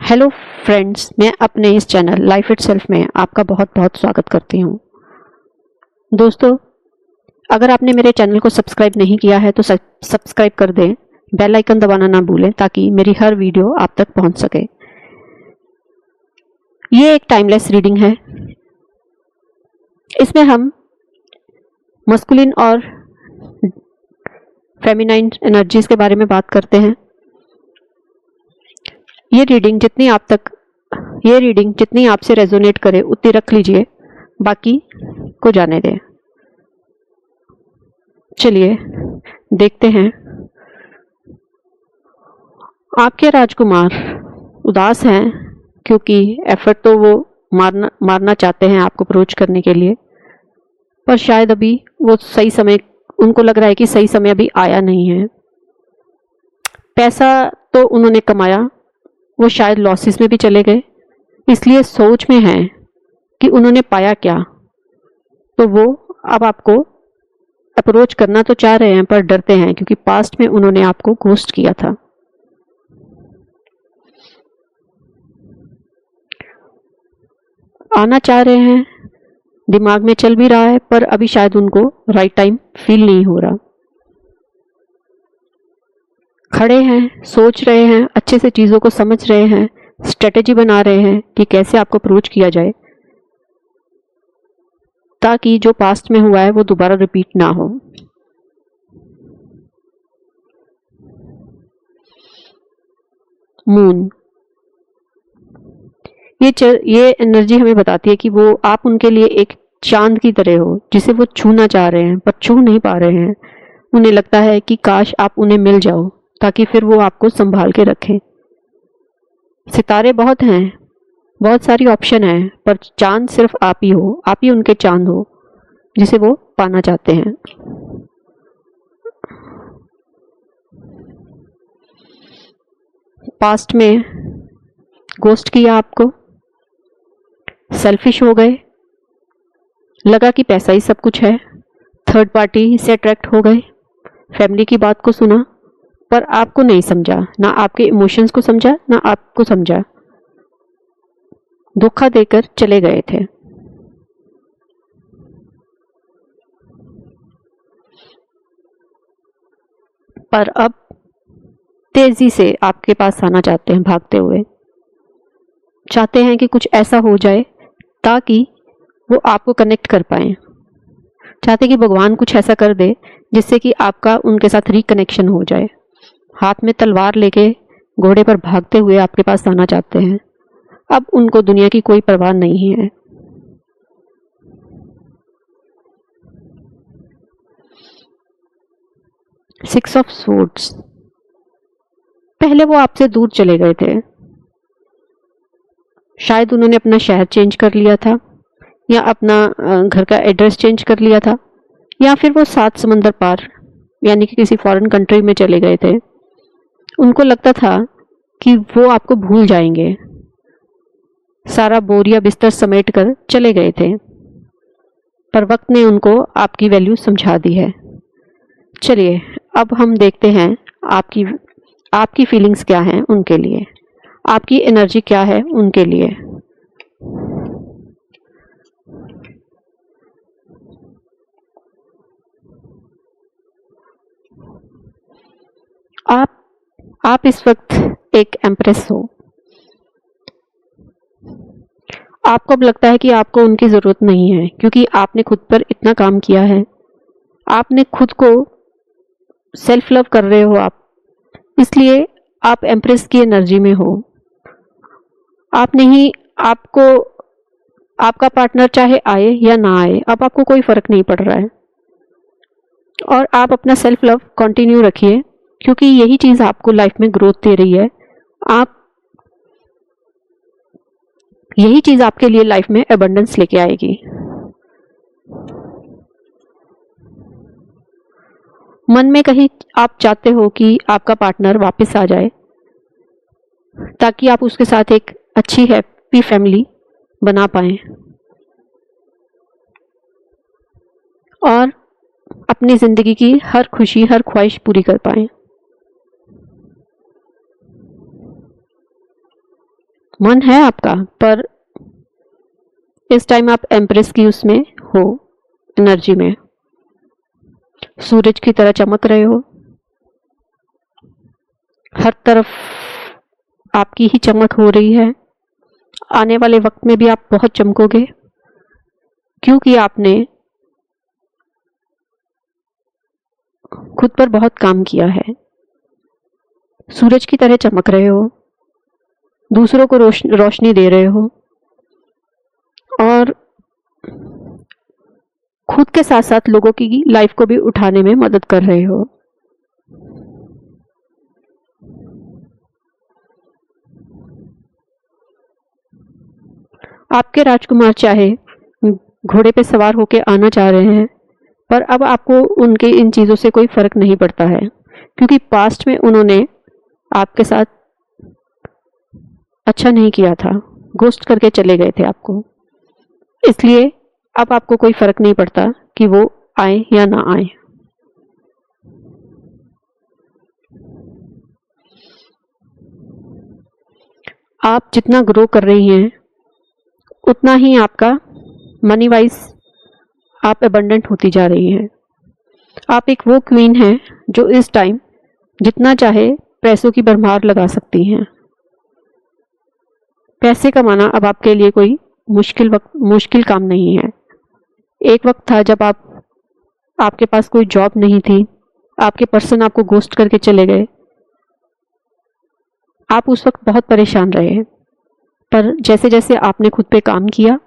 Hello friends, मैं अपने इस चैनल लाइफ इटसेल्फ में आपका बहुत बहुत स्वागत करती हूँ। दोस्तों, अगर आपने मेरे चैनल को सब्सक्राइब नहीं किया है तो सब्सक्राइब कर दें, बेल आइकन दबाना ना भूलें ताकि मेरी हर वीडियो आप तक पहुँच सके। ये एक टाइमलेस रीडिंग है। इसमें हम मस्कुलिन और फेमिनाइन एनर्जीज के बारे में बात करते हैं। ये रीडिंग जितनी आपसे रेजोनेट करे उतनी रख लीजिए, बाकी को जाने दें। चलिए देखते हैं। आपके राजकुमार उदास हैं क्योंकि एफर्ट तो वो मारना चाहते हैं आपको अप्रोच करने के लिए, पर शायद अभी वो सही समय, उनको लग रहा है कि सही समय अभी आया नहीं है। पैसा तो उन्होंने कमाया, वो शायद लॉसेस में भी चले गए, इसलिए सोच में हैं कि उन्होंने पाया क्या। तो वो अब आपको अप्रोच करना तो चाह रहे हैं पर डरते हैं क्योंकि पास्ट में उन्होंने आपको घोस्ट किया था। आना चाह रहे हैं, दिमाग में चल भी रहा है, पर अभी शायद उनको राइट टाइम फील नहीं हो रहा। खड़े हैं, सोच रहे हैं, अच्छे से चीज़ों को समझ रहे हैं, स्ट्रेटेजी बना रहे हैं कि कैसे आपको अप्रोच किया जाए ताकि जो पास्ट में हुआ है वो दोबारा रिपीट ना हो। मून, ये एनर्जी हमें बताती है कि वो आप उनके लिए एक चांद की तरह हो जिसे वो छूना चाह रहे हैं पर छू नहीं पा रहे हैं। उन्हें लगता है कि काश आप उन्हें मिल जाओ ताकि फिर वो आपको संभाल के रखें। सितारे बहुत हैं, बहुत सारी ऑप्शन है, पर चांद सिर्फ आप ही हो, आप ही उनके चांद हो जिसे वो पाना चाहते हैं। पास्ट में घोस्ट किया आपको, सेल्फिश हो गए, लगा कि पैसा ही सब कुछ है, थर्ड पार्टी से अट्रैक्ट हो गए, फैमिली की बात को सुना पर आपको नहीं समझा, ना आपके इमोशंस को समझा ना आपको समझा, धोखा देकर चले गए थे। पर अब तेजी से आपके पास आना चाहते हैं, भागते हुए चाहते हैं कि कुछ ऐसा हो जाए ताकि वो आपको कनेक्ट कर पाए, चाहते कि भगवान कुछ ऐसा कर दे जिससे कि आपका उनके साथ रिकनेक्शन हो जाए। हाथ में तलवार लेके घोड़े पर भागते हुए आपके पास आना चाहते हैं। अब उनको दुनिया की कोई परवाह नहीं है। सिक्स ऑफ स्वॉर्ड्स, पहले वो आपसे दूर चले गए थे, शायद उन्होंने अपना शहर चेंज कर लिया था या अपना घर का एड्रेस चेंज कर लिया था, या फिर वो 7 समंदर पार यानी कि किसी फॉरेन कंट्री में चले गए थे। उनको लगता था कि वो आपको भूल जाएंगे, सारा बोरिया बिस्तर समेट कर चले गए थे, पर वक्त ने उनको आपकी वैल्यू समझा दी है। चलिए अब हम देखते हैं आपकी फीलिंग्स क्या हैं उनके लिए, आपकी एनर्जी क्या है उनके लिए। आप इस वक्त एक एम्प्रेस हो। आपको अब लगता है कि आपको उनकी जरूरत नहीं है क्योंकि आपने खुद पर इतना काम किया है, आपने खुद को सेल्फ लव कर रहे हो आप, इसलिए आप एम्प्रेस की एनर्जी में हो। आप नहीं, आपको आपका पार्टनर चाहे आए या ना आए, अब आपको कोई फर्क नहीं पड़ रहा है और आप अपना सेल्फ लव कंटिन्यू रखिए क्योंकि यही चीज आपको लाइफ में ग्रोथ दे रही है। यही चीज आपके लिए लाइफ में एबंडेंस लेके आएगी। मन में कहीं आप चाहते हो कि आपका पार्टनर वापस आ जाए ताकि आप उसके साथ एक अच्छी हैप्पी फैमिली बना पाए और अपनी जिंदगी की हर खुशी, हर ख्वाहिश पूरी कर पाए। मन है आपका, पर इस टाइम आप एम्प्रेस की उसमें हो, एनर्जी में, सूरज की तरह चमक रहे हो। हर तरफ आपकी ही चमक हो रही है। आने वाले वक्त में भी आप बहुत चमकोगे, क्योंकि आपने खुद पर बहुत काम किया है। सूरज की तरह चमक रहे हो, दूसरों को रोशनी दे रहे हो, और खुद के साथ साथ लोगों की लाइफ को भी उठाने में मदद कर रहे हो। आपके राजकुमार चाहे घोड़े पे सवार होके आना चाह रहे हैं, पर अब आपको उनके इन चीज़ों से कोई फर्क नहीं पड़ता है, क्योंकि पास्ट में उन्होंने आपके साथ अच्छा नहीं किया था, घोस्ट करके चले गए थे आपको। इसलिए अब आपको कोई फर्क नहीं पड़ता कि वो आए या ना आए। आप जितना ग्रो कर रही हैं, उतना ही आपका मनी वाइज आप एबंडेंट होती जा रही हैं। आप एक वो क्वीन हैं जो इस टाइम जितना चाहे पैसों की भरमार लगा सकती हैं। पैसे कमाना अब आपके लिए कोई मुश्किल काम नहीं है। एक वक्त था जब आपके पास कोई जॉब नहीं थी, आपके पर्सन आपको घोस्ट करके चले गए। आप उस वक्त बहुत परेशान रहे, पर जैसे जैसे आपने खुद पे काम किया,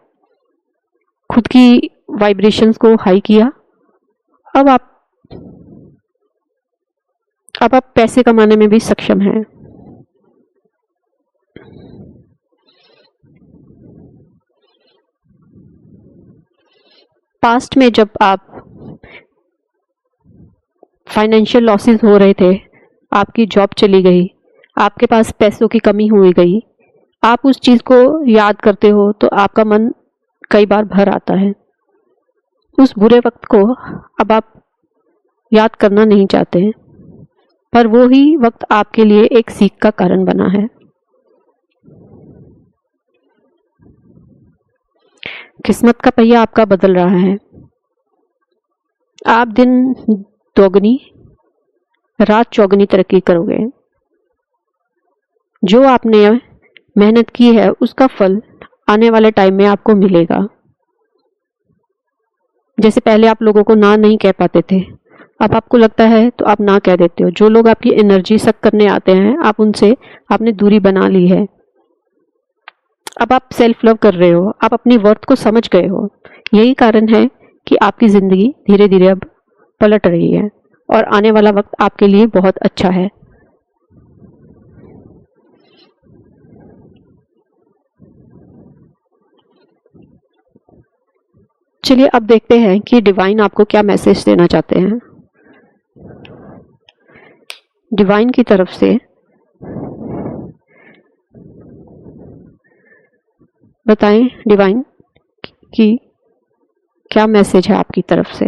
खुद की वाइब्रेशंस को हाई किया, अब आप पैसे कमाने में भी सक्षम हैं। पास्ट में जब आप फाइनेंशियल लॉसेस हो रहे थे, आपकी जॉब चली गई, आपके पास पैसों की कमी हुई गई, आप उस चीज़ को याद करते हो तो आपका मन कई बार भर आता है। उस बुरे वक्त को अब आप याद करना नहीं चाहते हैं, पर वो ही वक्त आपके लिए एक सीख का कारण बना है। किस्मत का पहिया आपका बदल रहा है। आप दिन दोगुनी रात चौगुनी तरक्की करोगे। जो आपने मेहनत की है उसका फल आने वाले टाइम में आपको मिलेगा। जैसे पहले आप लोगों को ना नहीं कह पाते थे, अब आपको लगता है तो आप ना कह देते हो। जो लोग आपकी एनर्जी सक करने आते हैं, आप उनसे आपने दूरी बना ली है। अब आप सेल्फ लव कर रहे हो, आप अपनी वर्थ को समझ गए हो। यही कारण है कि आपकी जिंदगी धीरे धीरे अब पलट रही है और आने वाला वक्त आपके लिए बहुत अच्छा है। चलिए अब देखते हैं कि डिवाइन आपको क्या मैसेज देना चाहते हैं। डिवाइन की तरफ से बताएं डिवाइन कि क्या मैसेज है आपकी तरफ से।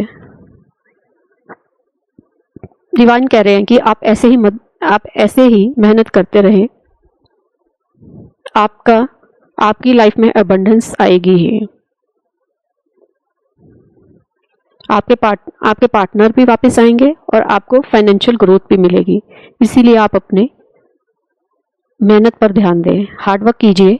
डिवाइन कह रहे हैं कि आप ऐसे ही मेहनत करते रहें, आपकी लाइफ में अबंडेंस आएगी ही। आपके पार्टनर भी वापस आएंगे और आपको फाइनेंशियल ग्रोथ भी मिलेगी। इसीलिए आप अपने मेहनत पर ध्यान दें, हार्डवर्क कीजिए